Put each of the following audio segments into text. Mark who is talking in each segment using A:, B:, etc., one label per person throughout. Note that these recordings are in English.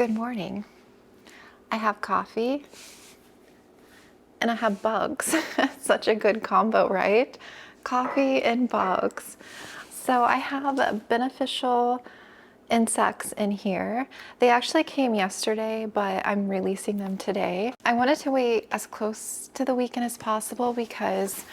A: Good morning. I have coffee and I have bugs. Such a good combo, right? Coffee and bugs. So I have beneficial insects in here. They actually came yesterday, but I'm releasing them today. I wanted to wait as close to the weekend as possible because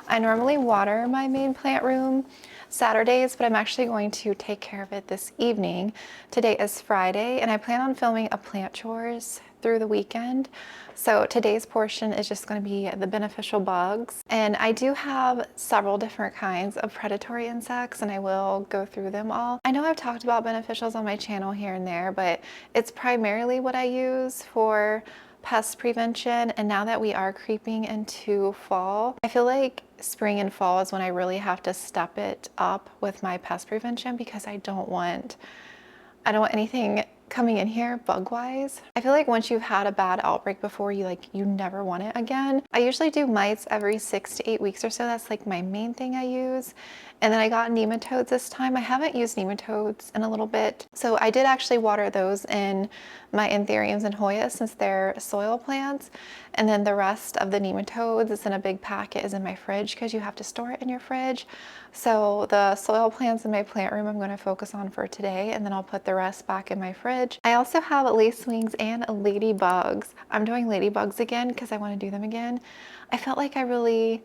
A: I normally water my main plant room Saturdays, but I'm actually going to take care of it this evening. Today is Friday, and I plan on filming a plant chores through the weekend. So today's portion is just going to be the beneficial bugs. And I do have several different kinds of predatory insects, and I will go through them all. I know I've talked about beneficials on my channel here and there, but it's primarily what I use for pest prevention. And now that we are creeping into fall, I feel like spring and fall is when I really have to step it up with my pest prevention because I don't want anything coming in here bug wise. I feel like once you've had a bad outbreak before, you never want it again. I usually do mites every 6 to 8 weeks or so. That's like my main thing I use. And then I got nematodes this time. I haven't used nematodes in a little bit. So I did actually water those in my Anthuriums and Hoyas since they're soil plants. And then the rest of the nematodes, it's in a big packet, is in my fridge because you have to store it in your fridge. So the soil plants in my plant room I'm going to focus on for today, and then I'll put the rest back in my fridge. I also have lacewings and ladybugs. I'm doing ladybugs again because I want to do them again. I felt like I really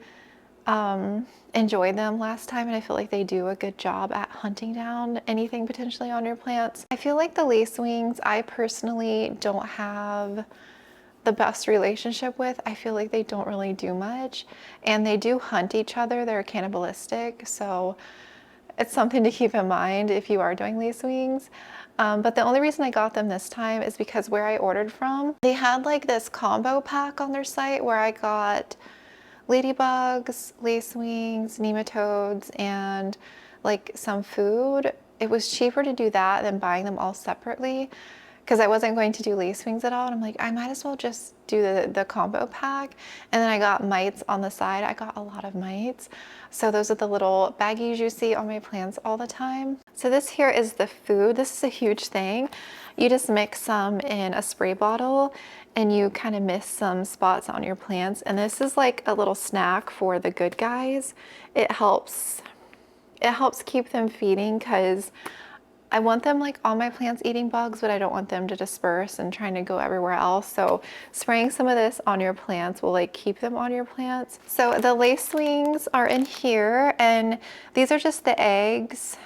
A: enjoyed them last time, and I feel like they do a good job at hunting down anything potentially on your plants. I feel like the lacewings, I personally don't have the best relationship with. I feel like they don't really do much, and they do hunt each other. They're cannibalistic, so it's something to keep in mind if you are doing lacewings. But the only reason I got them this time is because where I ordered from, they had like this combo pack on their site where I got ladybugs, lacewings, nematodes, and like some food. It was cheaper to do that than buying them all separately because I wasn't going to do lacewings at all. And I'm like, I might as well just do the combo pack. And then I got mites on the side. I got a lot of mites. So those are the little baggies you see on my plants all the time. So this here is the food. This is a huge thing. You just mix some in a spray bottle and you kind of mist some spots on your plants. And this is like a little snack for the good guys. It helps keep them feeding because I want them like on my plants eating bugs, but I don't want them to disperse and trying to go everywhere else. So spraying some of this on your plants will like keep them on your plants. So the lacewings are in here, and these are just the eggs.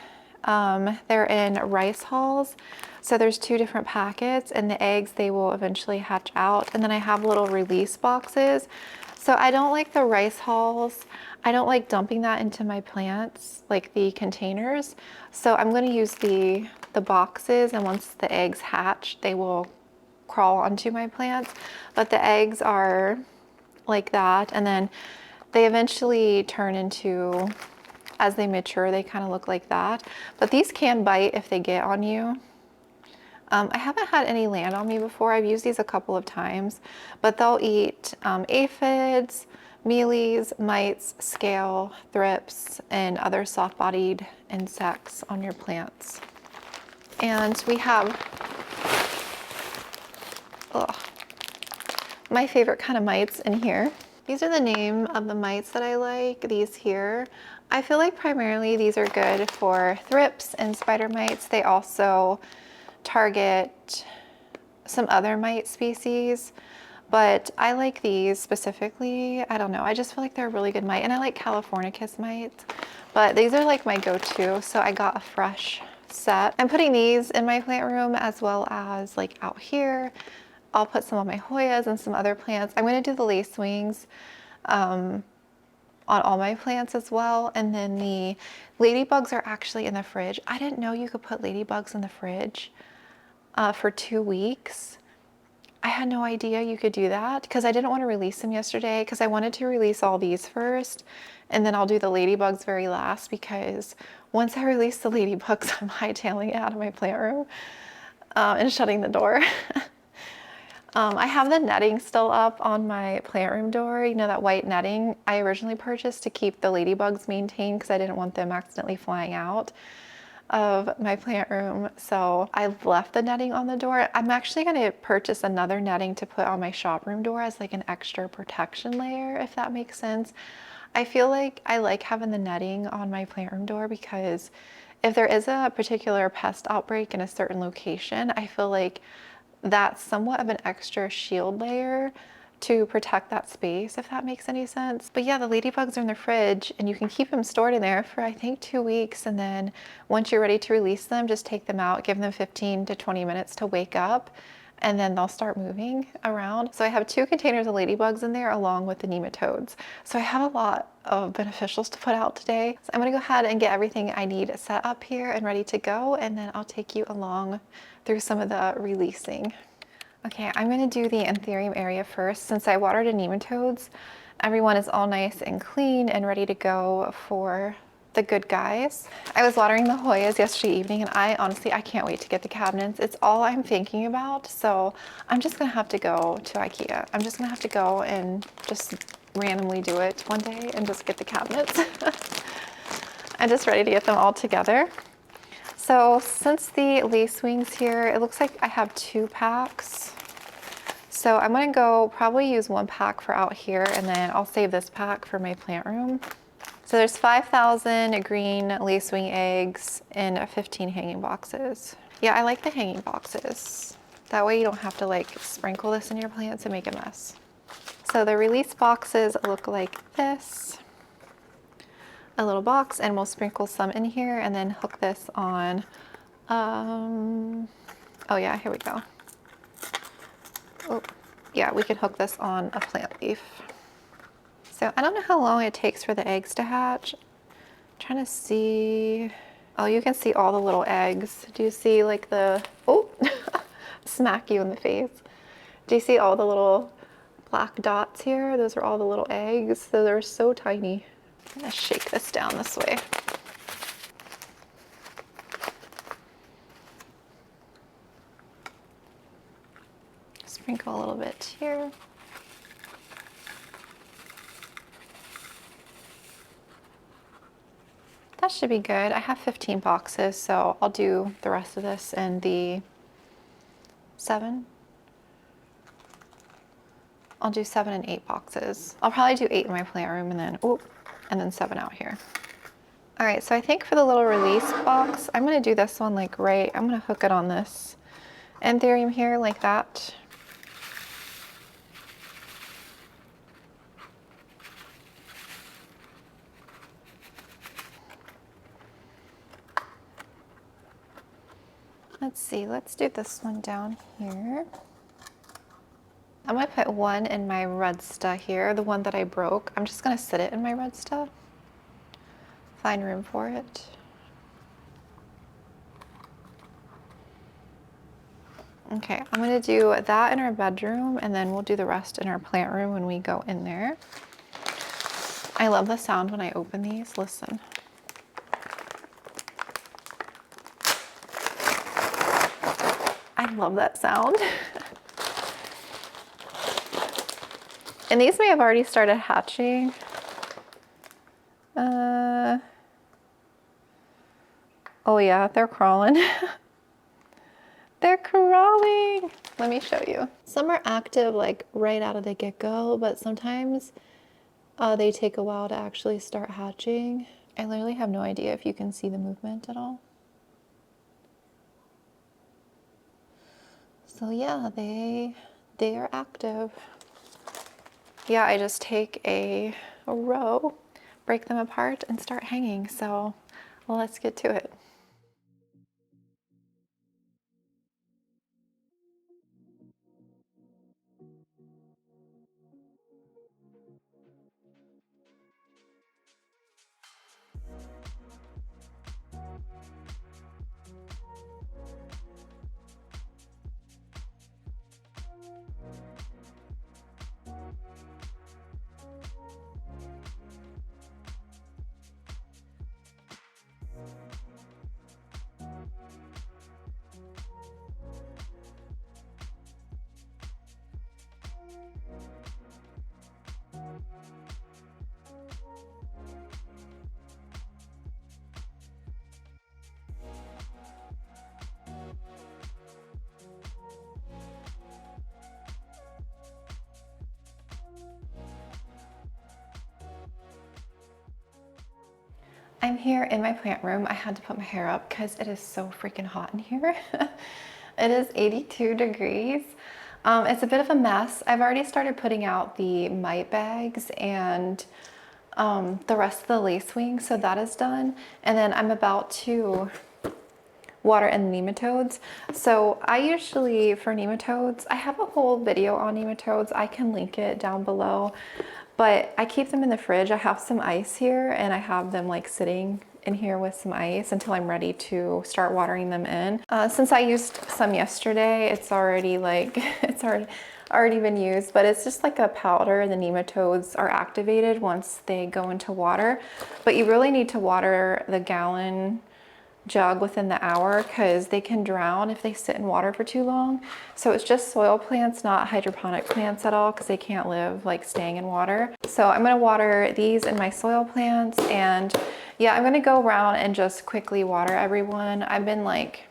A: They're in rice hulls. So there's 2 different packets, and the eggs, they will eventually hatch out. And then I have little release boxes. So I don't like the rice hulls. I don't like dumping that into my plants, like the containers. So I'm going to use the boxes, and once the eggs hatch, they will crawl onto my plants. But the eggs are like that, and then they eventually turn into, as they mature, they kind of look like that. But these can bite if they get on you. I haven't had any land on me before. I've used these a couple of times, but they'll eat aphids, mealies, mites, scale, thrips, and other soft-bodied insects on your plants. And we have my favorite kind of mites in here. These are the name of the mites that I like, these here. I feel like primarily these are good for thrips and spider mites. They also target some other mite species, but I like these specifically. I don't know, I just feel like they're a really good mite, and I like Californicus mites, but these are like my go-to, so I got a fresh set. I'm putting these in my plant room as well as like out here. I'll put some on my Hoyas and some other plants. I'm going to do the lacewings on all my plants as well. And then the ladybugs are actually in the fridge. I didn't know you could put ladybugs in the fridge for 2 weeks. I had no idea you could do that because I didn't want to release them yesterday because I wanted to release all these first, and then I'll do the ladybugs very last because once I release the ladybugs, I'm hightailing it out of my plant room and shutting the door. I have the netting still up on my plant room door. You know, that white netting I originally purchased to keep the ladybugs maintained because I didn't want them accidentally flying out. of my plant room. So I've left the netting on the door. I'm actually going to purchase another netting to put on my shop room door as like an extra protection layer, if that makes sense. I feel like I like having the netting on my plant room door because if there is a particular pest outbreak in a certain location, I feel like that's somewhat of an extra shield layer to protect that space, if that makes any sense. But yeah, the ladybugs are in the fridge and you can keep them stored in there for I think 2 weeks. And then once you're ready to release them, just take them out, give them 15 to 20 minutes to wake up, and then they'll start moving around. So I have 2 containers of ladybugs in there along with the nematodes. So I have a lot of beneficials to put out today. So I'm gonna go ahead and get everything I need set up here and ready to go. And then I'll take you along through some of the releasing. Okay, I'm gonna do the Anthurium area first. Since I watered the nematodes, everyone is all nice and clean and ready to go for the good guys. I was watering the Hoyas yesterday evening and I can't wait to get the cabinets. It's all I'm thinking about. So I'm just gonna have to go to IKEA. I'm just gonna have to go and just randomly do it one day and just get the cabinets. I'm just ready to get them all together. So since the lacewings here, it looks like I have 2 packs. So I'm gonna go probably use 1 pack for out here and then I'll save this pack for my plant room. So there's 5,000 green lacewing eggs in 15 hanging boxes. Yeah, I like the hanging boxes. That way you don't have to like sprinkle this in your plants and make a mess. So the release boxes look like this. A little box, and we'll sprinkle some in here and then hook this on, oh yeah, here we go. Oh, yeah, we can hook this on a plant leaf. So I don't know how long it takes for the eggs to hatch. I'm trying to see. Oh, you can see all the little eggs. Do you see like the, oh, smack you in the face. Do you see all the little black dots here? Those are all the little eggs. So they're so tiny. I'm gonna shake this down this way. Sprinkle a little bit here. That should be good. I have 15 boxes, so I'll do the rest of this in the 7. I'll do 7 and 8 boxes. I'll probably do 8 in my plant room and then 7 out here. All right, so I think for the little release box, I'm gonna do this one like I'm gonna hook it on this Anthurium here like that. Let's see, let's do this one down here. I'm gonna put one in my redsta here, the one that I broke. I'm just gonna sit it in my redsta. Find room for it. Okay, I'm gonna do that in our bedroom and then we'll do the rest in our plant room when we go in there. I love the sound when I open these, listen. I love that sound. And these may have already started hatching. Oh yeah, they're crawling. They're crawling. Let me show you. Some are active like right out of the get-go, but sometimes they take a while to actually start hatching. I literally have no idea if you can see the movement at all. So yeah, they are active. Yeah, I just take a row, break them apart, and start hanging. So let's get to it. I'm here in my plant room. I had to put my hair up because it is so freaking hot in here. It is 82 degrees. It's a bit of a mess. I've already started putting out the mite bags and the rest of the lacewings, so that is done. And then I'm about to water and nematodes. So I usually, for nematodes, I have a whole video on nematodes. I can link it down below, but I keep them in the fridge. I have some ice here and I have them like sitting in here with some ice until I'm ready to start watering them in. Since I used some yesterday, it's already like, it's already been used, but it's just like a powder. The nematodes are activated once they go into water, but you really need to water the gallon jug within the hour because they can drown if they sit in water for too long. So it's just soil plants, not hydroponic plants at all, because they can't live like staying in water. So I'm gonna water these in my soil plants, and yeah, I'm gonna go around and just quickly water everyone. I've been like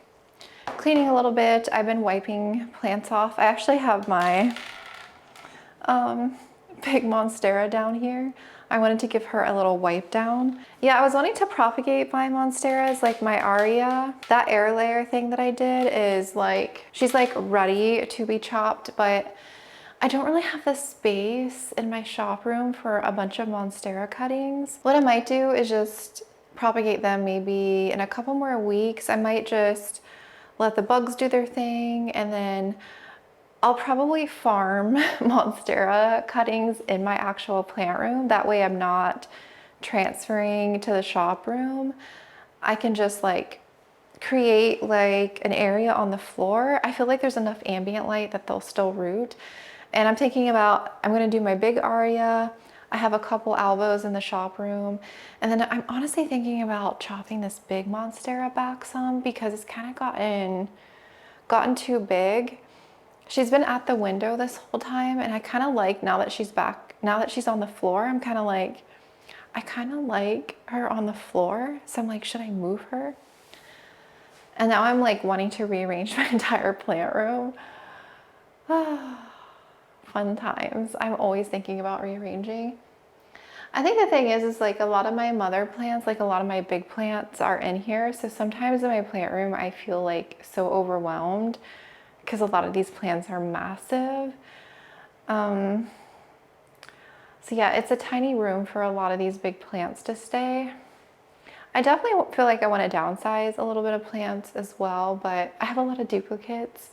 A: cleaning a little bit. I've been wiping plants off. I actually have my big monstera down here. I wanted to give her a little wipe down. Yeah, I was wanting to propagate my monsteras, like my aria. That air layer thing that I did is like, she's like ready to be chopped, but I don't really have the space in my shop room for a bunch of monstera cuttings. What I might do is just propagate them maybe in a couple more weeks. I might just let the bugs do their thing, and then I'll probably farm monstera cuttings in my actual plant room. That way I'm not transferring to the shop room. I can just like create like an area on the floor. I feel like there's enough ambient light that they'll still root. And I'm thinking about, I'm gonna do my big aria. I have a couple albos in the shop room. And then I'm honestly thinking about chopping this big monstera back some because it's kind of gotten too big. She's been at the window this whole time, and I kind of like, now that she's back, now that she's on the floor, I'm kind of like, I kind of like her on the floor. So I'm like, should I move her? And now I'm like wanting to rearrange my entire plant room. Fun times. I'm always thinking about rearranging. I think the thing is like a lot of my mother plants, like a lot of my big plants are in here. So sometimes in my plant room, I feel like so overwhelmed because a lot of these plants are massive. So yeah, it's a tiny room for a lot of these big plants to stay. I definitely feel like I want to downsize a little bit of plants as well, but I have a lot of duplicates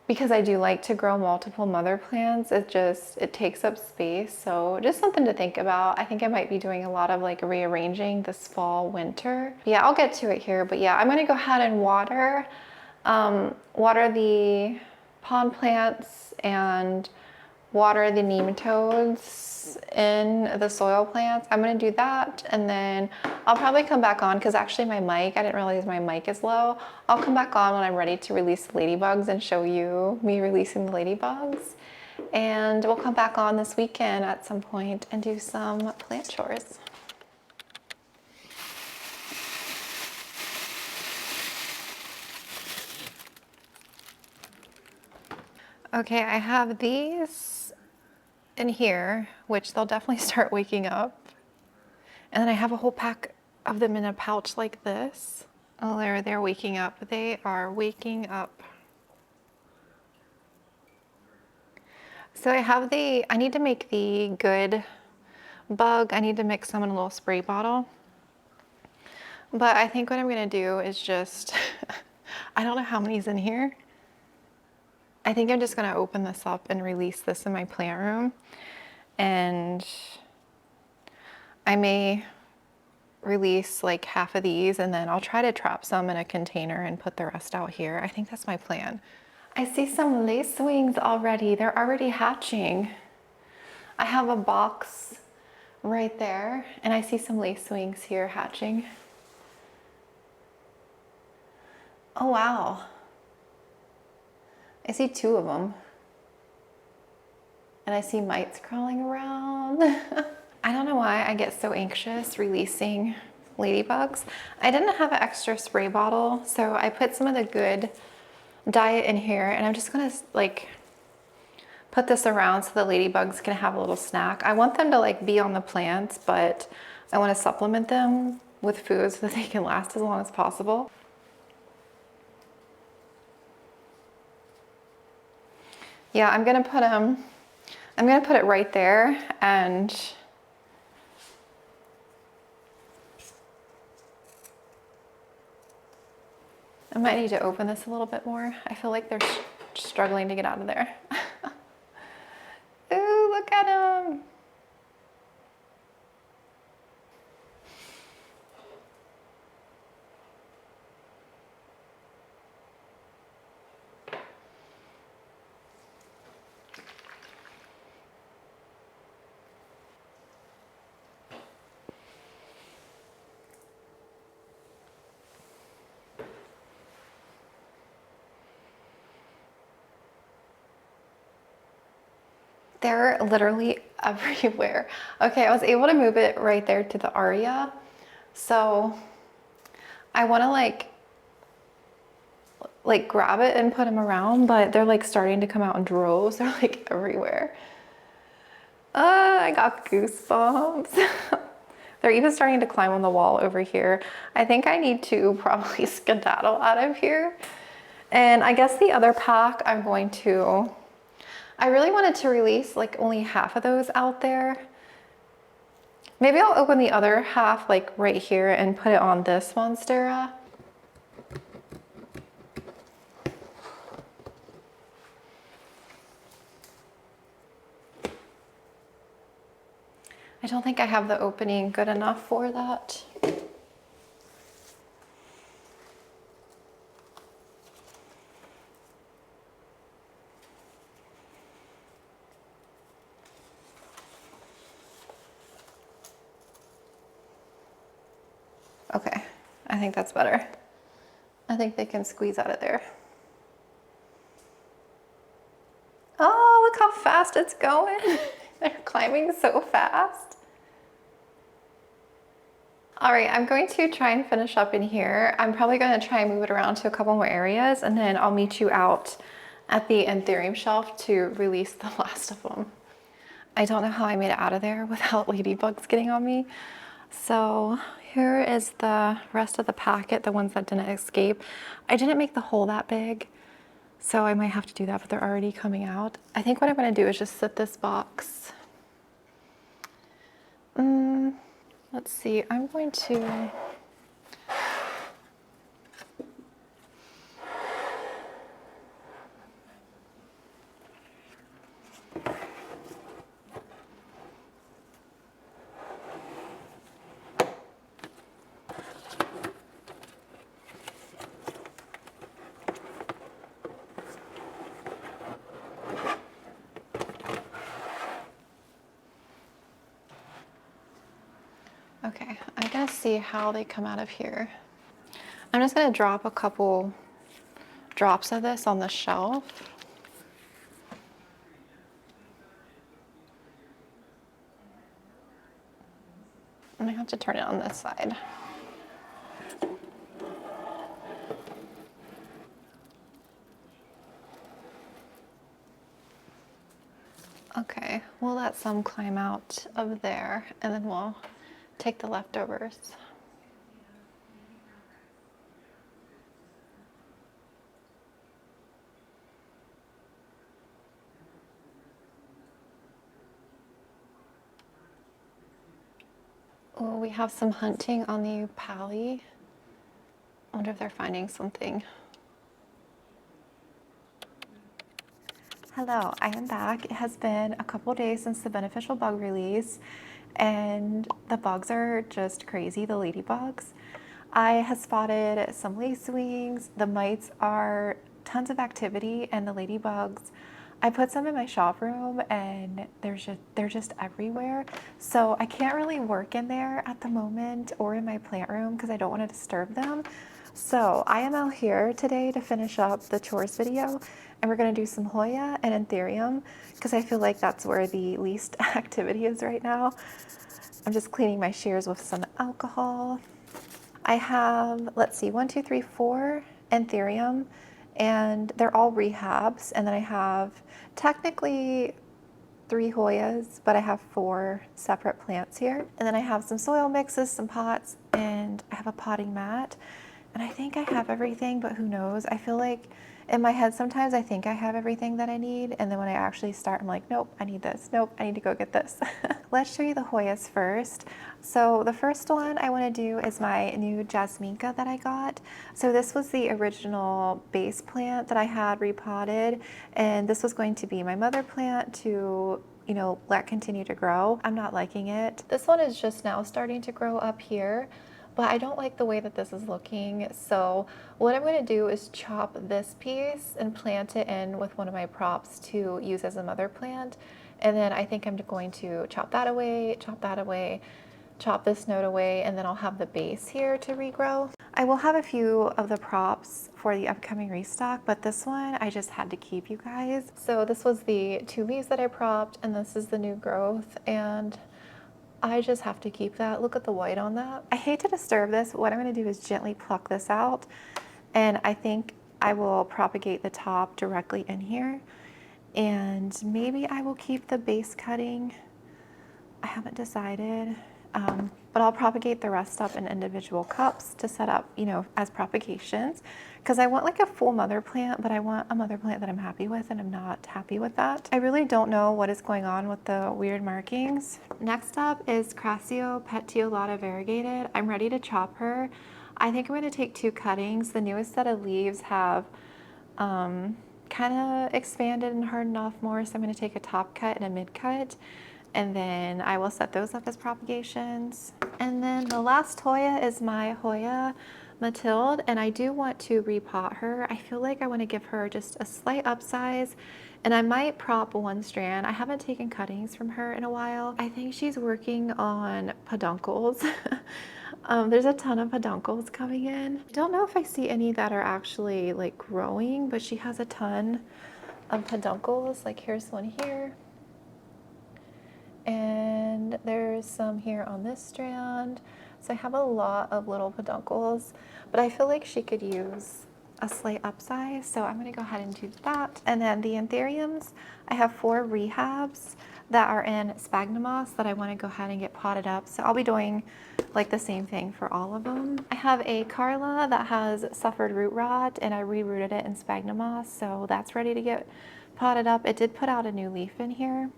A: because I do like to grow multiple mother plants. It takes up space. So just something to think about. I think I might be doing a lot of like rearranging this fall, winter. Yeah, I'll get to it here, but yeah, I'm gonna go ahead and water the pond plants and water the nematodes in the soil plants. I'm gonna do that, and then I'll probably come back on because actually my mic, I didn't realize my mic is low. I'll come back on when I'm ready to release the ladybugs and show you me releasing the ladybugs. And we'll come back on this weekend at some point and do some plant chores. Okay, I have these in here, which they'll definitely start waking up. And then I have a whole pack of them in a pouch like this. Oh, they're waking up. They are waking up. So I need to make the good bug. I need to mix some in a little spray bottle. But I think what I'm gonna do is just, I don't know how many's in here. I think I'm just gonna open this up and release this in my plant room. And I may release like half of these, and then I'll try to trap some in a container and put the rest out here. I think that's my plan. I see some lacewings already. They're already hatching. I have a box right there, and I see some lacewings here hatching. Oh wow. I see 2 of them. And I see mites crawling around. I don't know why I get so anxious releasing ladybugs. I didn't have an extra spray bottle, so I put some of the good diet in here, and I'm just gonna like put this around so the ladybugs can have a little snack. I want them to like be on the plants, but I want to supplement them with food so that they can last as long as possible. Yeah, I'm gonna put it right there, and I might need to open this a little bit more. I feel like they're struggling to get out of there. Ooh, look at them. They're literally everywhere. Okay, I was able to move it right there to the aria. So I want to like grab it and put them around, but they're like starting to come out in droves. They're like everywhere. I got goosebumps. They're even starting to climb on the wall over here. I think I need to probably skedaddle out of here. And I guess the other pack I really wanted to release like only half of those out there. Maybe I'll open the other half like right here and put it on this monstera. I don't think I have the opening good enough for that. Okay, I think that's better. I think they can squeeze out of there. Oh, look how fast it's going. They're climbing so fast. All right, I'm going to try and finish up in here. I'm probably going to try and move it around to a couple more areas, and then I'll meet you out at the Anthurium shelf to release the last of them. I don't know how I made it out of there without ladybugs getting on me. So here is the rest of the packet, the ones that didn't escape. I didn't make the hole that big, so I might have to do that, but they're already coming out. I think what I'm going to do is just set this box. Let's see, I'm going to... Okay, I'm gonna see how they come out of here. I'm just gonna drop a couple drops of this on the shelf. I'm gonna have to turn it on this side. Okay, we'll let some climb out of there, and then we'll take the leftovers. Oh, we have some hunting on the pally. I wonder if they're finding something. Hello, I am back. It has been a couple days since the beneficial bug release, and the bugs are just crazy, the ladybugs. I have spotted some lacewings. The mites are tons of activity, and the ladybugs, I put some in my shop room and they're just everywhere. So I can't really work in there at the moment or in my plant room because I don't want to disturb them. So I am out here today to finish up the chores video, and we're going to do some Hoya and Anthurium because I feel like that's where the least activity is right now. I'm just cleaning my shears with some alcohol. I have, let's see, 1, 2, 3, 4 Anthurium, and they're all rehabs. And then I have technically 3 Hoyas, but I have 4 separate plants here. And then I have some soil mixes, some pots, and I have a potting mat. And I think I have everything, but who knows? I feel like in my head sometimes I think I have everything that I need, and then when I actually start, I'm like, nope, I need this. Nope, I need to go get this. Let's show you the Hoyas first. So the first one I want to do is my new jasminca that I got. So this was the original base plant that I had repotted, and this was going to be my mother plant to, you know, let continue to grow. I'm not liking it. This one is just now starting to grow up here, but I don't like the way that this is looking. So what I'm going to do is chop this piece and plant it in with one of my props to use as a mother plant. And then I think I'm going to chop that away, chop this node away, and then I'll have the base here to regrow. I will have a few of the props for the upcoming restock, but this one I just had to keep, you guys. So this was the 2 leaves that I propped, and this is the new growth, and I just have to keep that. Look at the white on that. I hate to disturb this. What I'm going to do is gently pluck this out, and I think I will propagate the top directly in here, and maybe I will keep the base cutting. I haven't decided, but I'll propagate the rest up in individual cups to set up, you know, as propagations, because I want like a full mother plant, but I want a mother plant that I'm happy with, and I'm not happy with that. I really don't know what is going on with the weird markings. Next up is Crassio petiolata variegated. I'm ready to chop her. I think I'm going to take 2 cuttings. The newest set of leaves have kind of expanded and hardened off more, so I'm going to take a top cut and a mid cut, and then I will set those up as propagations. And then the last Hoya is my Hoya Matilde, and I do want to repot her. I feel like I want to give her just a slight upsize, and I might prop 1 strand. I haven't taken cuttings from her in a while. I think she's working on peduncles. There's a ton of peduncles coming in. I don't know if I see any that are actually like growing, but she has a ton of peduncles. Like here's one here, and there's some here on this strand. So I have a lot of little peduncles, but I feel like she could use a slight upsize, so I'm going to go ahead and do that. And then the Anthuriums, I have 4 rehabs that are in sphagnum moss that I want to go ahead and get potted up. So I'll be doing like the same thing for all of them. I have a Carla that has suffered root rot, and I rerooted it in sphagnum moss, so that's ready to get potted up. It did put out a new leaf in here.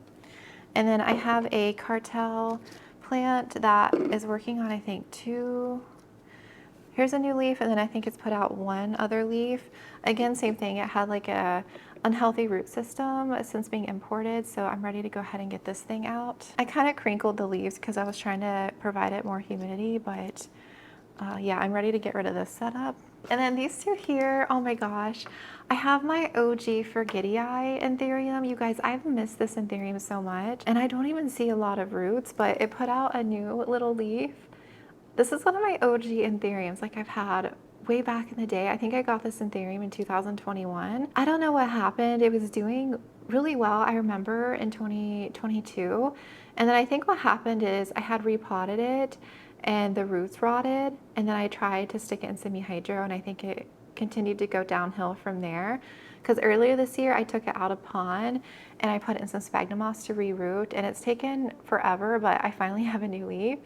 A: And then I have a cartel plant that is working on, I think, 2. Here's a new leaf, and then I think it's put out 1 other leaf. Again, same thing. It had like a unhealthy root system since being imported, so I'm ready to go ahead and get this thing out. I kind of crinkled the leaves because I was trying to provide it more humidity, but yeah, I'm ready to get rid of this setup. And then these 2 here, oh my gosh, I have my OG Forgetii Anthurium. You guys, I've missed this Anthurium so much, and I don't even see a lot of roots, but it put out a new little leaf. This is one of my OG Anthuriums, like I've had way back in the day. I think I got this Anthurium in 2021. I don't know what happened. It was doing really well, I remember, in 2022. And then I think what happened is I had repotted it and the roots rotted, and then I tried to stick it in semi-hydro, and I think it continued to go downhill from there. Because earlier this year I took it out of pond and I put it in some sphagnum moss to reroot, and it's taken forever, but I finally have a new leaf.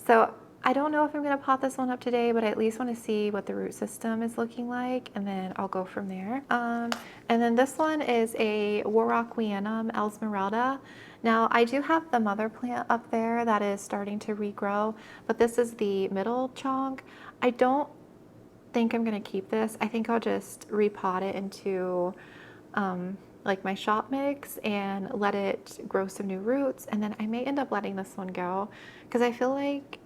A: So I don't know if I'm going to pot this one up today, but I at least want to see what the root system is looking like, and then I'll go from there. And then this one is a Warocqueanum Elsmeralda. Now I do have the mother plant up there that is starting to regrow, but this is the middle chunk. I don't think I'm going to keep this. I think I'll just repot it into like my shop mix and let it grow some new roots, and then I may end up letting this one go because I feel like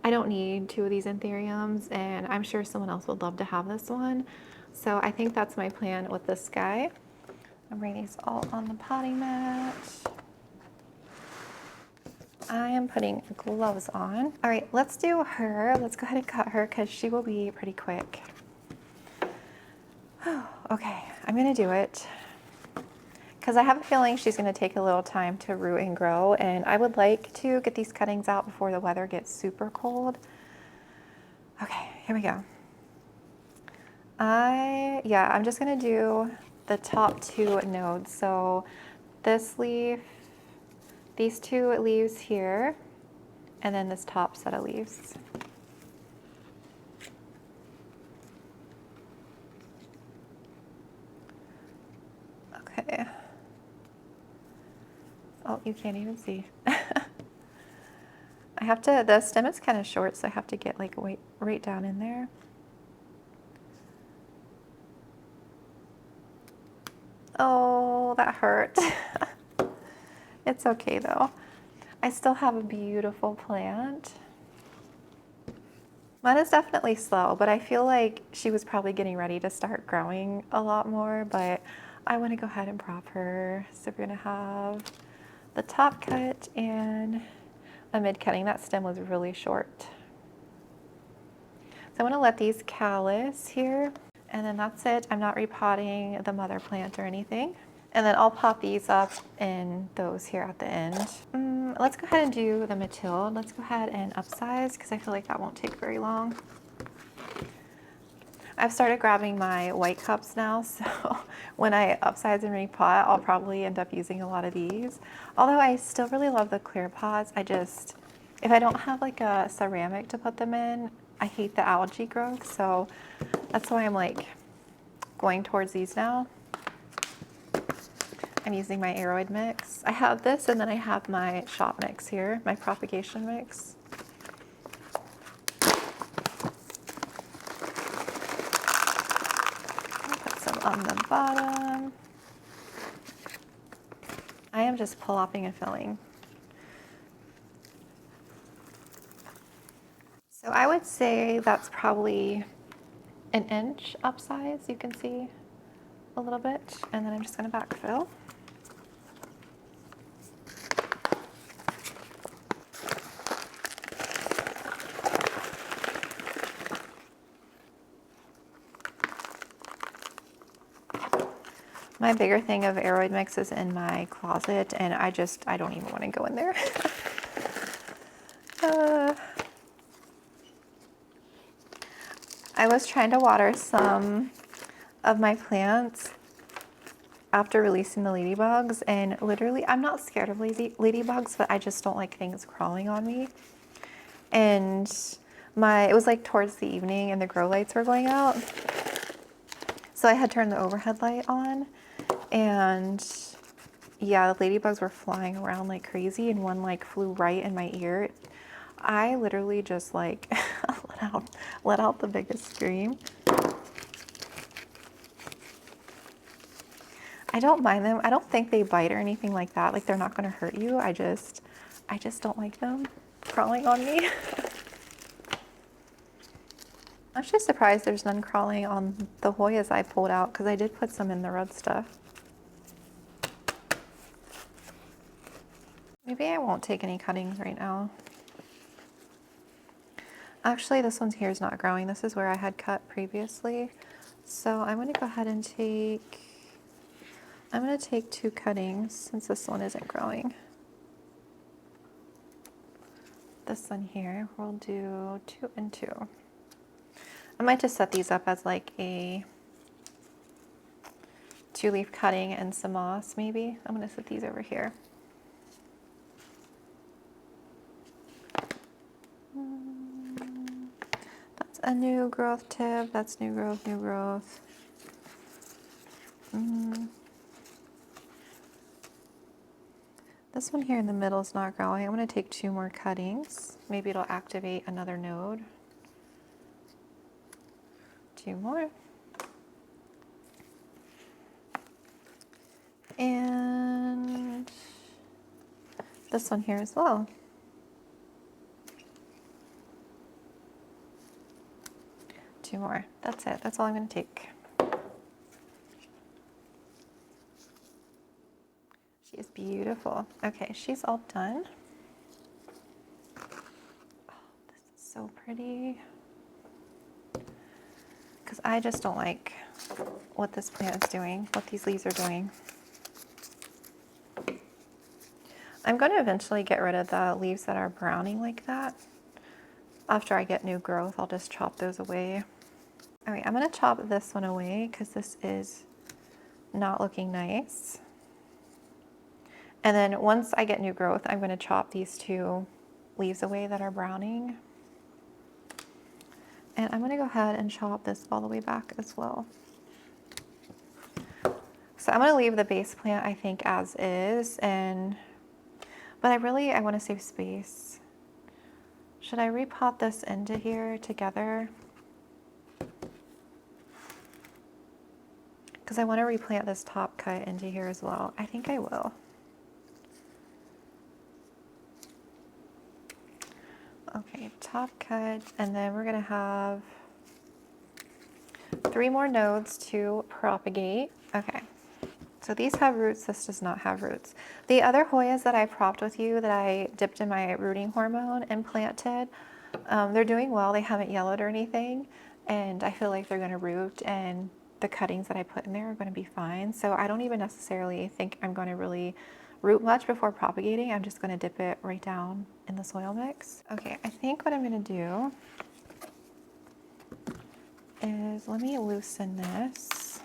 A: I don't need 2 of these Anthuriums, and I'm sure someone else would love to have this one. So I think that's my plan with this guy. I'm bringing these all on the potting mat. I am putting gloves on. All right, let's do her. Let's go ahead and cut her because she will be pretty quick. Okay, I'm gonna do it because I have a feeling she's going to take a little time to root and grow, and I would like to get these cuttings out before the weather gets super cold. Okay, here we go. I'm just going to do the top 2 nodes. So this leaf, these 2 leaves here, and then this top set of leaves. Oh, you can't even see. I have to, the stem is kind of short, so I have to get like right down in there. Oh, that hurt. It's okay though. I still have a beautiful plant. Mine is definitely slow, but I feel like she was probably getting ready to start growing a lot more, but I want to go ahead and prop her. So we're going to have the top cut and a mid cutting. That stem was really short. So I'm going to let these callus here, and then that's it. I'm not repotting the mother plant or anything. And then I'll pop these up in those here at the end. Let's go ahead and do the Matilde. Let's go ahead and upsize because I feel like that won't take very long. I've started grabbing my white cups now, so when I upsize and repot, I'll probably end up using a lot of these. Although I still really love the clear pots, if I don't have like a ceramic to put them in, I hate the algae growth, so that's why I'm like going towards these now. I'm using my aeroid mix. I have this, and then I have my shop mix here, my propagation mix. Put some on the bottom. I am just plopping and filling. So I would say that's probably an inch upsize. You can see a little bit, and then I'm just going to backfill. My bigger thing of aeroid mix is in my closet, and I don't even want to go in there. I was trying to water some of my plants after releasing the ladybugs, and literally, I'm not scared of ladybugs, but I just don't like things crawling on me. And it was like towards the evening, and the grow lights were going out. So I had turned the overhead light on, and yeah, the ladybugs were flying around like crazy, and one like flew right in my ear. I literally just like let out the biggest scream. I don't mind them. I don't think they bite or anything like that. Like, they're not going to hurt you. I just don't like them crawling on me. I'm actually surprised there's none crawling on the Hoyas I pulled out, because I did put some in the rhode stuff. Maybe I won't take any cuttings right now. Actually, this one here is not growing. This is where I had cut previously. So I'm going to go ahead and take 2 cuttings since this one isn't growing. This one here, we'll do 2 and 2. I might just set these up as like a 2-leaf cutting and some moss maybe. I'm going to set these over here. That's a new growth tip. That's new growth, new growth. This one here in the middle is not growing. I'm going to take 2 more cuttings. Maybe it'll activate another node. 2 more. And this one here as well. 2 more. That's it. That's all I'm going to take. She is beautiful. Okay, she's all done. Oh, this is so pretty. Because I just don't like what this plant is doing, what these leaves are doing. I'm going to eventually get rid of the leaves that are browning like that. After I get new growth, I'll just chop those away. All right, I'm going to chop this one away because this is not looking nice. And then once I get new growth, I'm going to chop these 2 leaves away that are browning. And I'm going to go ahead and chop this all the way back as well. So I'm going to leave the base plant, I think, as is, and but I want to save space. Should I repot this into here together? Because I want to replant this top cut into here as well. I think I will. Okay, top cut, and then we're gonna have 3 more nodes to propagate. Okay, so these have roots, this does not have roots. The other Hoyas that I propped with you that I dipped in my rooting hormone and planted, they're doing well. They haven't yellowed or anything, and I feel like they're gonna root, and the cuttings that I put in there are gonna be fine. So I don't even necessarily think I'm gonna really root much before propagating. I'm just gonna dip it right down in the soil mix. Okay, I think what I'm gonna do is, let me loosen this.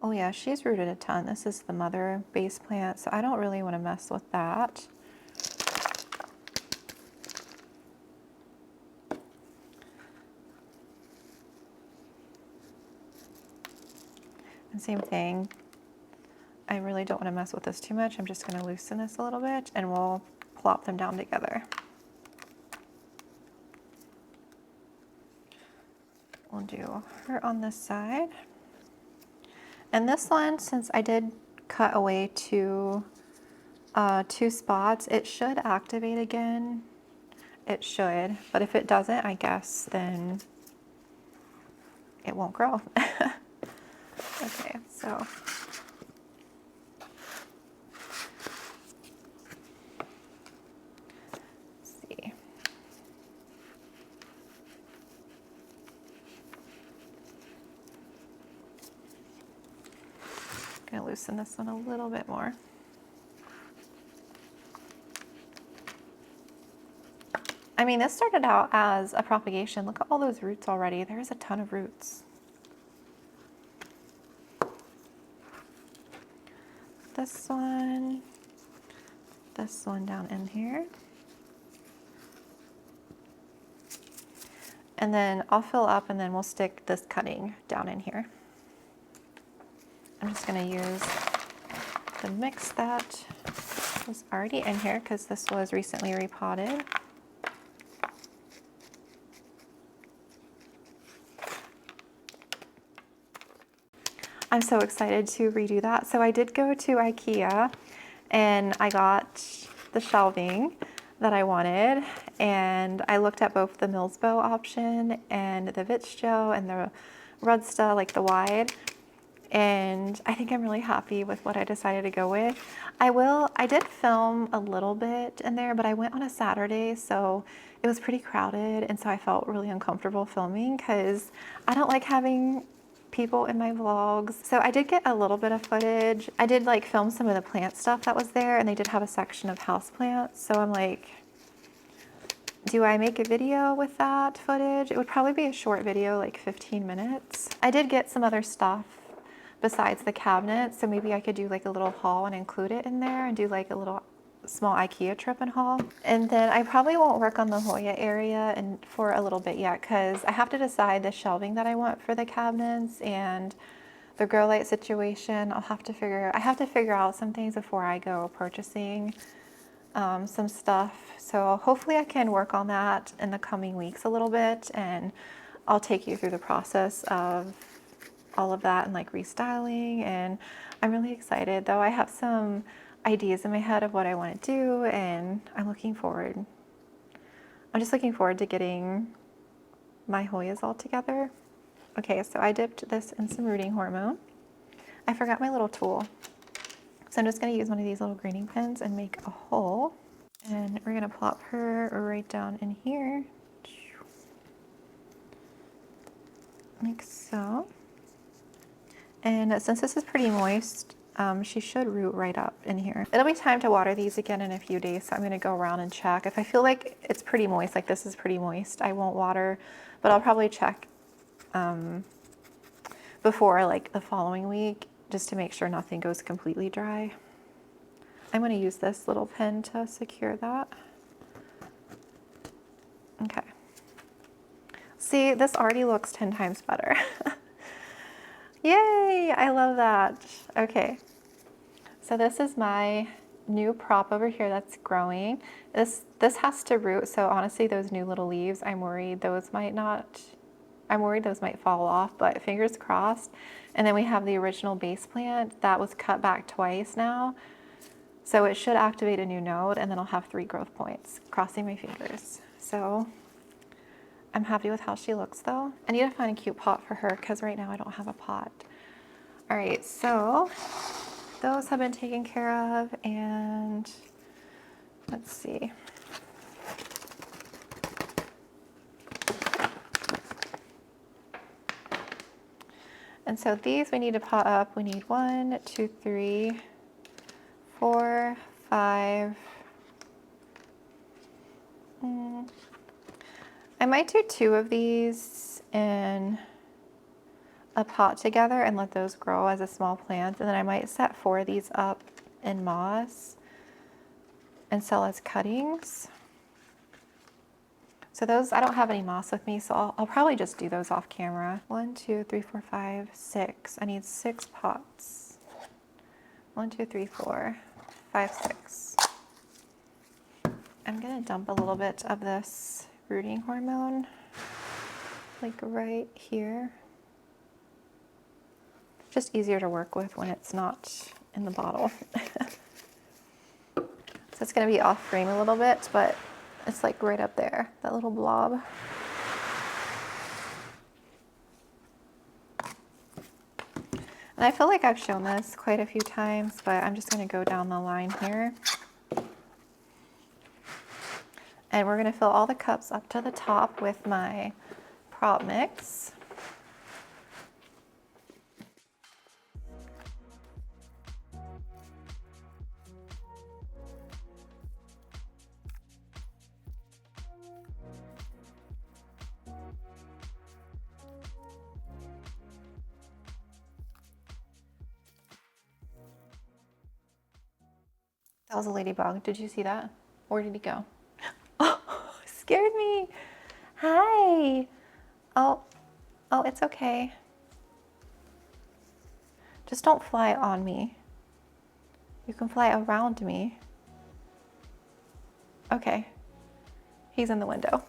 A: Oh yeah, she's rooted a ton. This is the mother base plant, so I don't really want to mess with that. And same thing, I really don't want to mess with this too much. I'm just going to loosen this a little bit and we'll plop them down together. We'll do her on this side. And this one, since I did cut away two spots, it should activate again. It should, but if it doesn't, I guess, then it won't grow. Okay, so let's see. I'm gonna loosen this one a little bit more. I mean, this started out as a propagation. Look at all those roots already. There's a ton of roots. This one down in here. And then I'll fill up and then we'll stick this cutting down in here. I'm just gonna use the mix that was already in here because this was recently repotted. I'm so excited to redo that. So I did go to IKEA and I got the shelving that I wanted, and I looked at both the Millsbow option and the Vitschjo and the Rudsta, like the wide, and I think I'm really happy with what I decided to go with. I did film a little bit in there, but I went on a Saturday, so it was pretty crowded, and so I felt really uncomfortable filming because I don't like having people in my vlogs. So I did get a little bit of footage. I did like film some of the plant stuff that was there, and they did have a section of houseplants. So I'm like, do I make a video with that footage? It would probably be a short video, like 15 minutes. I did get some other stuff besides the cabinet, so maybe I could do like a little haul and include it in there and do like a little small IKEA trip and haul. And then I probably won't work on the Hoya area and for a little bit yet because I have to decide the shelving that I want for the cabinets and the grow light situation. I have to figure out some things before I go purchasing some stuff. So hopefully I can work on that in the coming weeks a little bit, and I'll take you through the process of all of that and like restyling. And I'm really excited though. I have some ideas in my head of what I want to do, and I'm just looking forward to getting my Hoyas all together. Okay, so I dipped this in some rooting hormone. I forgot my little tool, so I'm just going to use one of these little greening pins and make a hole, and we're going to plop her right down in here like so. And since this is pretty moist, she should root right up in here. It'll be time to water these again in a few days, so I'm gonna go around and check. If I feel like it's pretty moist, like this is pretty moist, I won't water, but I'll probably check before like the following week, just to make sure nothing goes completely dry. I'm gonna use this little pin to secure that. Okay. See, this already looks 10 times better. Yay, I love that. Okay, so this is my new prop over here that's growing. This has to root, so honestly those new little leaves, I'm worried those might fall off, but fingers crossed. And then we have the original base plant that was cut back twice now. So it should activate a new node, and then I'll have 3 growth points, crossing my fingers. So I'm happy with how she looks though. I need to find a cute pot for her because right now I don't have a pot. All right, so those have been taken care of, and let's see. And so these we need to pot up. We need 1, 2, 3, 4, 5. I might do 2 of these in a pot together and let those grow as a small plant. And then I might set 4 of these up in moss and sell as cuttings. So those, I don't have any moss with me, so I'll probably just do those off camera. 1, 2, 3, 4, 5, 6. I need 6 pots. 1, 2, 3, 4, 5, 6. I'm gonna dump a little bit of this rooting hormone, like right here. Just easier to work with when it's not in the bottle. So it's gonna be off frame a little bit, but it's like right up there, that little blob. And I feel like I've shown this quite a few times, but I'm just gonna go down the line here. And we're gonna fill all the cups up to the top with my prop mix. That was a ladybug. Did you see that? Where did he go? Oh, scared me. Hi. Oh, it's okay. Just don't fly on me. You can fly around me. Okay. He's in the window.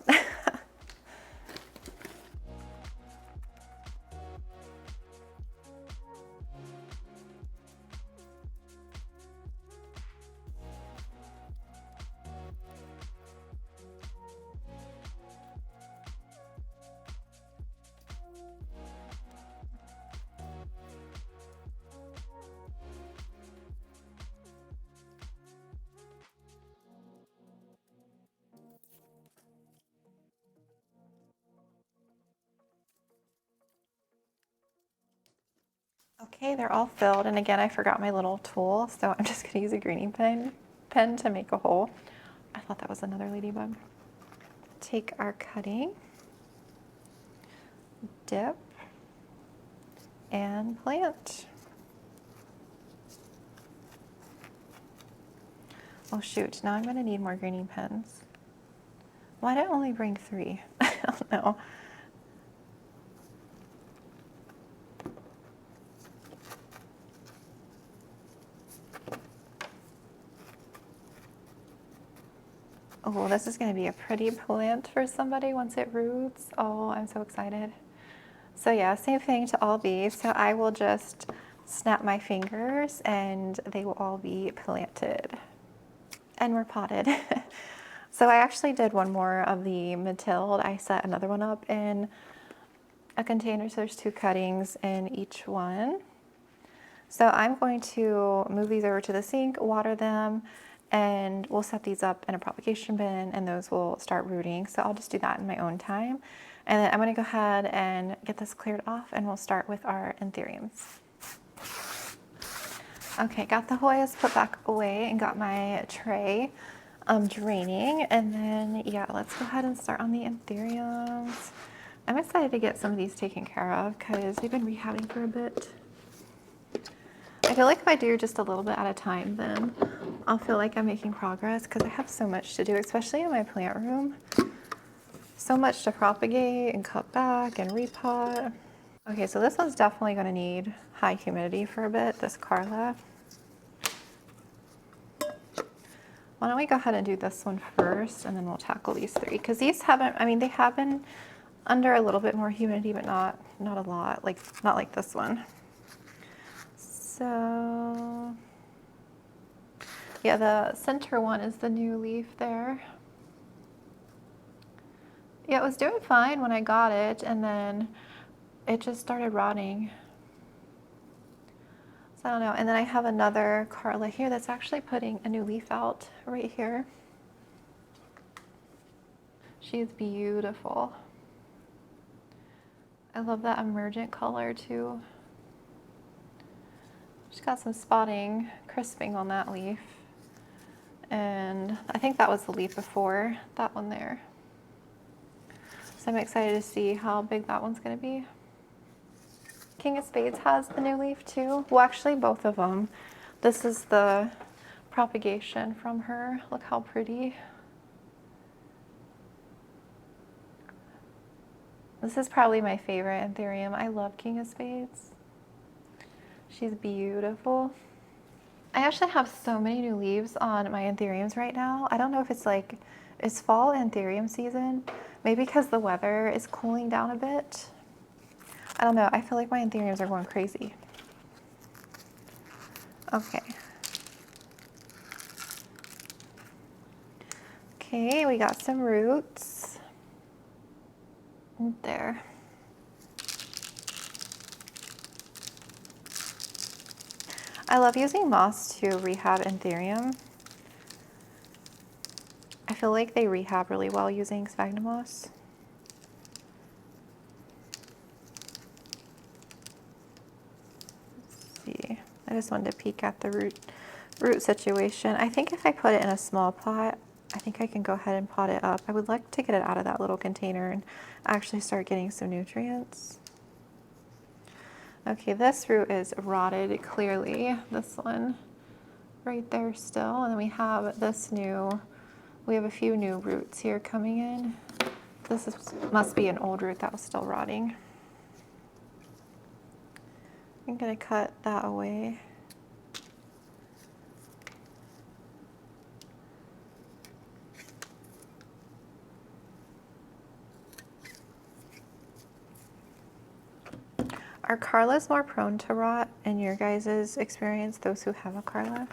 A: Okay, they're all filled. And again, I forgot my little tool, so I'm just gonna use a greening pen to make a hole. I thought that was another ladybug. Take our cutting, dip, and plant. Oh shoot, now I'm gonna need more greening pens. Why did I only bring 3? I don't know. Oh, this is gonna be a pretty plant for somebody once it roots. Oh, I'm so excited. So yeah, same thing to all these. So I will just snap my fingers and they will all be planted and repotted. So I actually did one more of the Matilde. I set another one up in a container, so there's 2 cuttings in each one. So I'm going to move these over to the sink, water them, and we'll set these up in a propagation bin and those will start rooting. So I'll just do that in my own time. And then I'm gonna go ahead and get this cleared off and we'll start with our Anthuriums. Okay, got the Hoyas put back away and got my tray draining. And then, yeah, let's go ahead and start on the Anthuriums. I'm excited to get some of these taken care of because they've been rehabbing for a bit. I feel like if I do just a little bit at a time, then I'll feel like I'm making progress because I have so much to do, especially in my plant room. So much to propagate and cut back and repot. Okay, so this one's definitely going to need high humidity for a bit, this Carla. Why don't we go ahead and do this one first, and then we'll tackle these three, because these haven't, I mean, they have been under a little bit more humidity, but not a lot, like not like this one. So yeah, the center one is the new leaf there. Yeah, it was doing fine when I got it, and then it just started rotting. So I don't know. And then I have another Carla here that's actually putting a new leaf out right here. She's beautiful. I love that emergent color too. She's got some spotting, crisping on that leaf. And I think that was the leaf before that one there. So I'm excited to see how big that one's gonna be. King of Spades has the new leaf too. Well, actually both of them. This is the propagation from her. Look how pretty. This is probably my favorite Anthurium. I love King of Spades. She's beautiful. I actually have so many new leaves on my Anthuriums right now. I don't know if it's like, it's fall Anthurium season. Maybe because the weather is cooling down a bit. I don't know, I feel like my Anthuriums are going crazy. Okay. Okay, we got some roots. There. I love using moss to rehab Anthurium. I feel like they rehab really well using sphagnum moss. I just wanted to peek at the root situation. I think if I put it in a small pot, I think I can go ahead and pot it up. I would like to get it out of that little container and actually start getting some nutrients. Okay, this root is rotted clearly. This one right there still. And then we have we have a few new roots here coming in. Must be an old root that was still rotting. I'm gonna cut that away. Are Carlas more prone to rot in your guys' experience, those who have a Carla?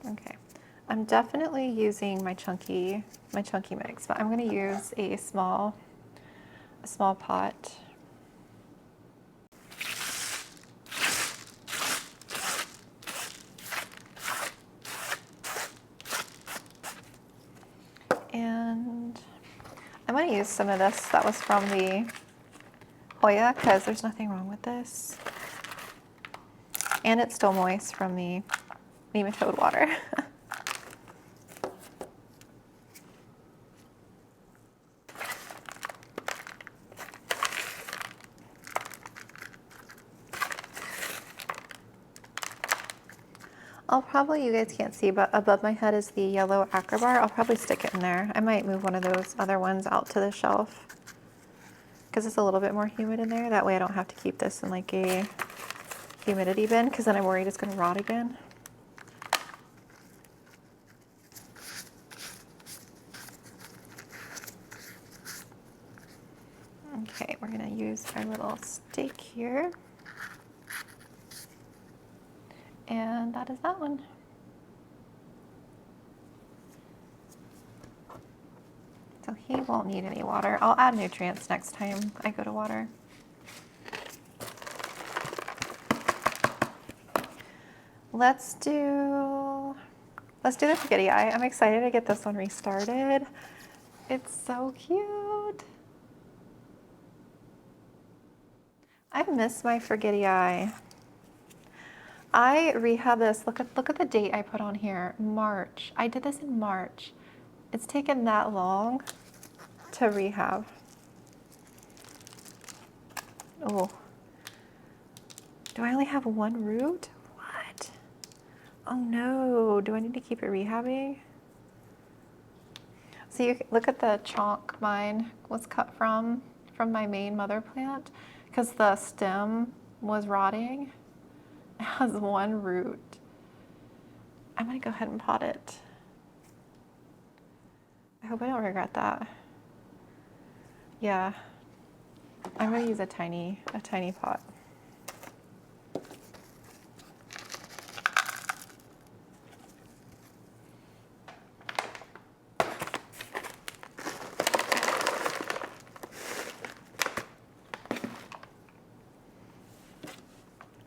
A: Okay, I'm definitely using my chunky mix, but I'm gonna use a small pot. And I'm going to use some of this that was from the Hoya, because there's nothing wrong with this. And it's still moist from the nematode water. I'll probably, you guys can't see, but above my head is the yellow acrobar. I'll probably stick it in there. I might move one of those other ones out to the shelf because it's a little bit more humid in there. That way I don't have to keep this in like a humidity bin, because then I'm worried it's going to rot again. Okay, we're going to use our little stake here. And that is that one. So he won't need any water. I'll add nutrients next time I go to water. Let's do the spaghetti eye. I'm excited to get this one restarted. It's so cute. I miss my forgetty eye. I rehab this. Look at the date I put on here. March. I did this in March. It's taken that long to rehab. Oh, Do I only have one root? What? Oh no, do I need to keep it rehabbing? So you look at the chunk mine was cut from my main mother plant because the stem was rotting. It has one root. I'm gonna go ahead and pot it. I hope I don't regret that. Yeah, I'm gonna use a tiny pot.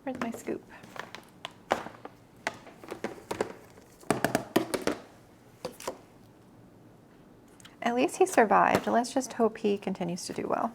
A: Where's my scoop? At least he survived. Let's just hope he continues to do well.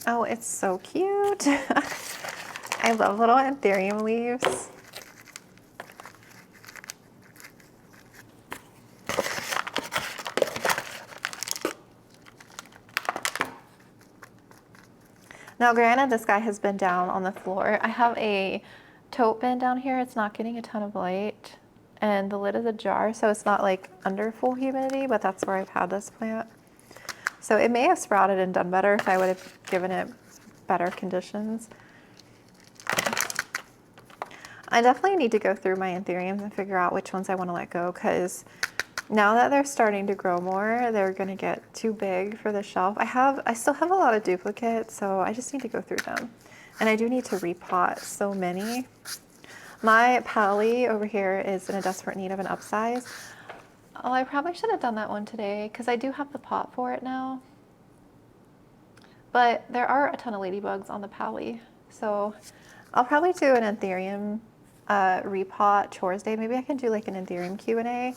A: Oh, it's so cute. I love little Anthurium leaves. Now, granted, this guy has been down on the floor. I have a tote bin down here. It's not getting a ton of light. And the lid is a jar, so it's not like under full humidity, but that's where I've had this plant. So it may have sprouted and done better if I would have given it better conditions. I definitely need to go through my Anthuriums and figure out which ones I want to let go, because now that they're starting to grow more, they're going to get too big for the shelf. I still have a lot of duplicates, so I just need to go through them. And I do need to repot so many. My pally over here is in a desperate need of an upsize. Oh, I probably should have done that one today because I do have the pot for it now. But there are a ton of ladybugs on the pally. So I'll probably do an Anthurium repot chores day. Maybe I can do like an Anthurium Q&A,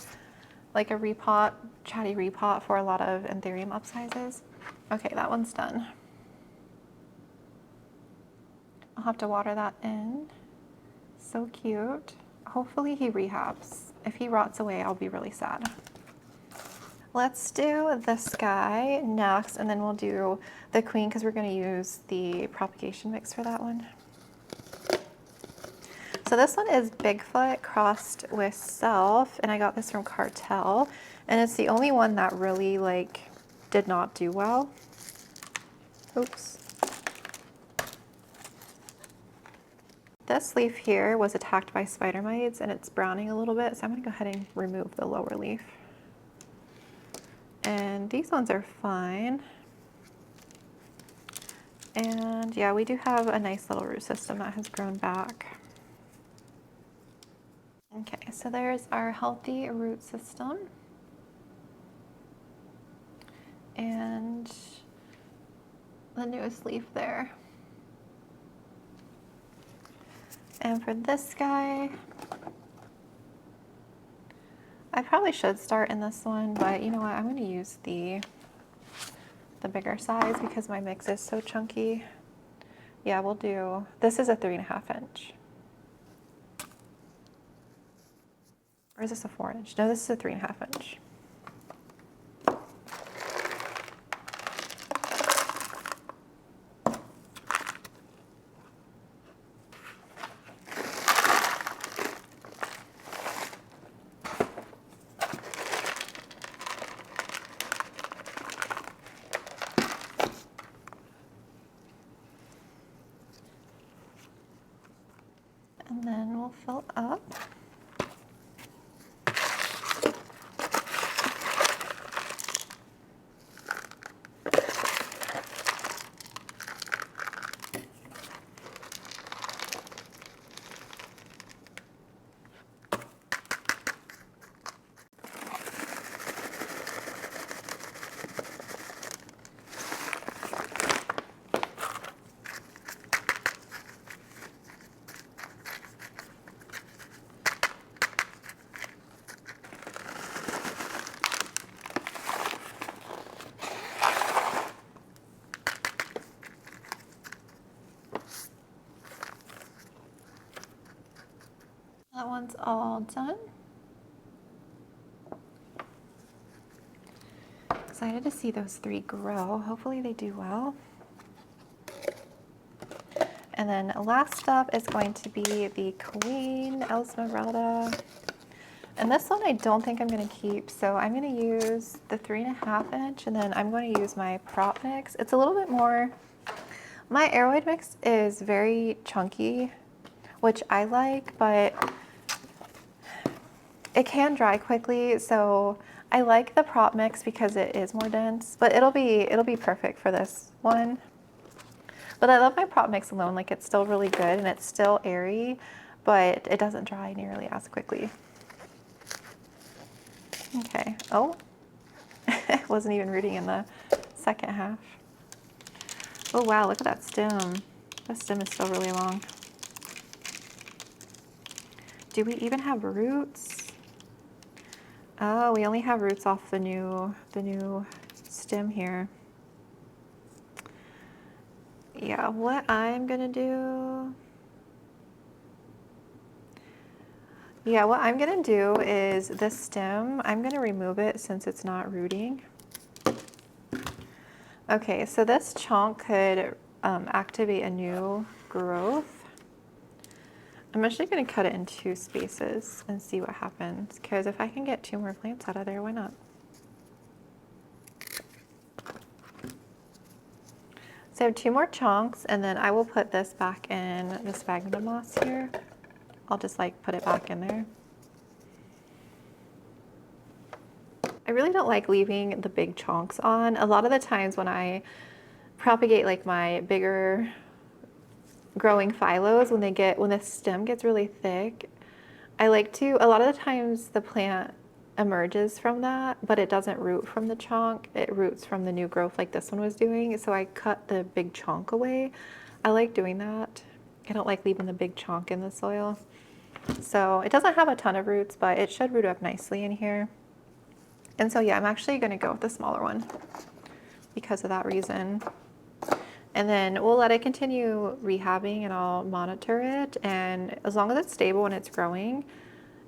A: like a repot, chatty repot for a lot of Anthurium upsizes. Okay, that one's done. I'll have to water that in. So cute. Hopefully he rehabs. If he rots away, I'll be really sad. Let's do this guy next, and then we'll do the queen because we're going to use the propagation mix for that one. So this one is Bigfoot crossed with Self, and I got this from Cartel, and it's the only one that really did not do well. Oops. This leaf here was attacked by spider mites and it's browning a little bit, so I'm going to go ahead and remove the lower leaf. And these ones are fine. And yeah, we do have a nice little root system that has grown back. Okay, so there's our healthy root system. And the newest leaf there. And for this guy, I probably should start in this one, but you know what? I'm going to use the bigger size because my mix is so chunky. Yeah, we'll do, this is a 3.5 inch. Or is this a 4 inch? No, this is a 3.5 inch. And then we'll fill up. one's all done. Excited to see those 3 grow. Hopefully they do well. And then last up is going to be the Queen Esmeralda. And this one I don't think I'm going to keep, so I'm going to use the 3.5 inch, and then I'm going to use my prop mix. It's a little bit more, my aeroid mix is very chunky, which I like, but it can dry quickly, so I like the prop mix because it is more dense, but it'll be perfect for this one. But I love my prop mix alone, like it's still really good and it's still airy, but it doesn't dry nearly as quickly. Okay, oh, it wasn't even rooting in the second half. Oh wow, look at that stem. The stem is still really long. Do we even have roots? Oh, we only have roots off the new stem here. Yeah, what I'm gonna do, is this stem, I'm gonna remove it since it's not rooting. Okay, so this chunk could activate a new growth. I'm actually gonna cut it in 2 spaces and see what happens, because if I can get 2 more plants out of there, why not? So I have 2 more chunks, and then I will put this back in the sphagnum moss here. I'll just like put it back in there. I really don't like leaving the big chunks on. A lot of the times when I propagate like my bigger growing phylos, when the stem gets really thick, I like to, a lot of the times the plant emerges from that, but it doesn't root from the chunk. It roots from the new growth like this one was doing. So I cut the big chunk away. I like doing that. I don't like leaving the big chunk in the soil. So it doesn't have a ton of roots, but it should root up nicely in here. And so yeah, I'm actually gonna go with the smaller one because of that reason. And then we'll let it continue rehabbing and I'll monitor it. And as long as it's stable and it's growing,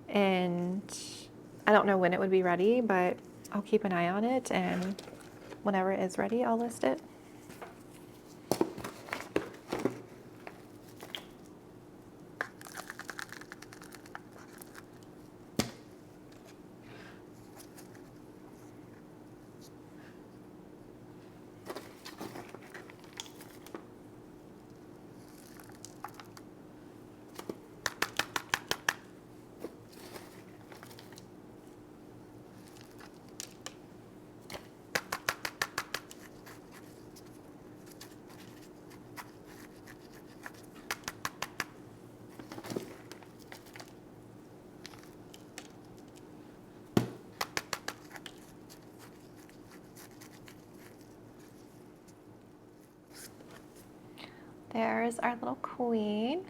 A: and I don't know when it would be ready, but I'll keep an eye on it, and whenever it is ready, I'll list it. There's our little queen.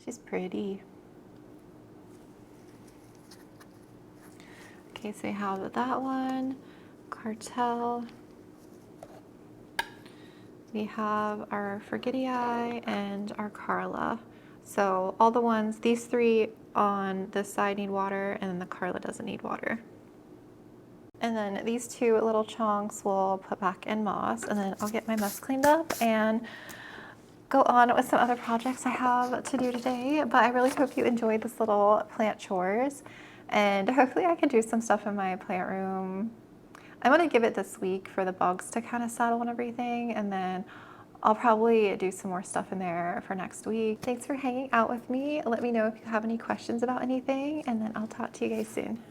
A: She's pretty. Okay, so we have that one, Cartel. We have our Forgetii and our Carla. So all the ones, these 3 on this side need water, and then the Carla doesn't need water. And then these 2 little chunks we'll put back in moss, and then I'll get my mess cleaned up and go on with some other projects I have to do today. But I really hope you enjoyed this little plant chores, and hopefully I can do some stuff in my plant room. I'm gonna give it this week for the bugs to kind of settle and everything, and then I'll probably do some more stuff in there for next week. Thanks for hanging out with me. Let me know if you have any questions about anything, and then I'll talk to you guys soon.